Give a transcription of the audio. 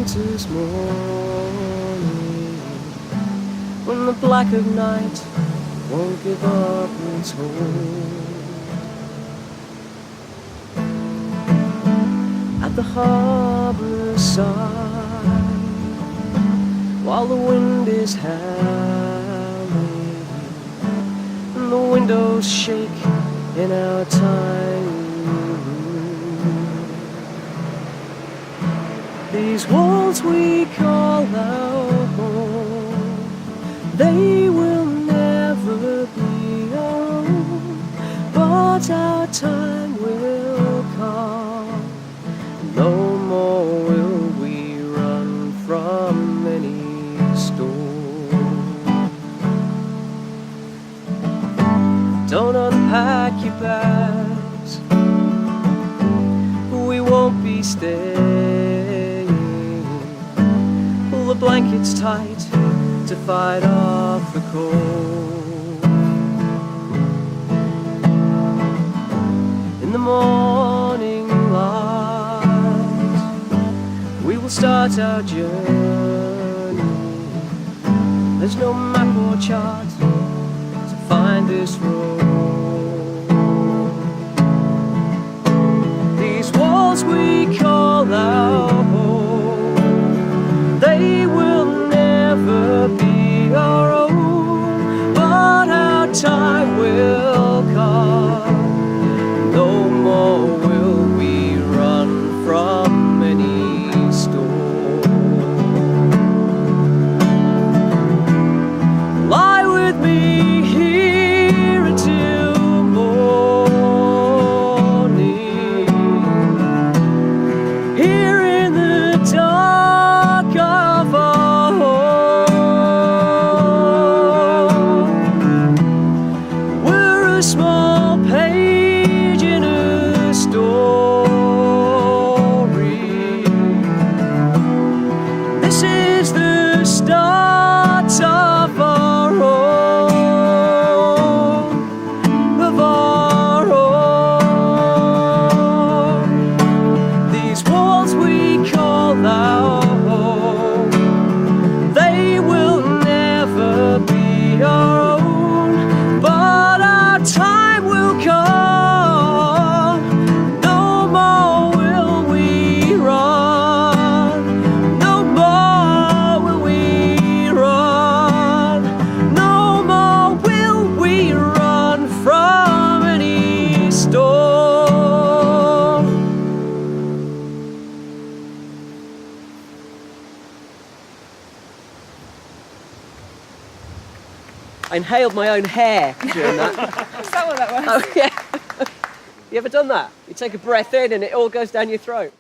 winter's morning, when the black of night won't give up its hold. At the harbour side, while the wind is howling and the windows shake in our tiny room, these walls we call our home, they will never be our own, but our time will come. No more will we run from any storm. Don't unpack your bags, we won't be staying. Pull the blankets tight to fight off the cold. In the morning light, we will start our journey. There's no map or chart to find this road. These walls we call our home, they will never be our own, but our time will come. No more will we run from any storm. Lie with me here until morning, here in the dark of our home. We're a small page in a story. This is the start of our own, of our own. These walls we call our home, they will never be our own, but our time will come. No more will we run, no more will we run, no more will we run from any storm. I inhaled my own hair during that. Is that what that was? Oh yeah. You ever done that? You take a breath in and it all goes down your throat.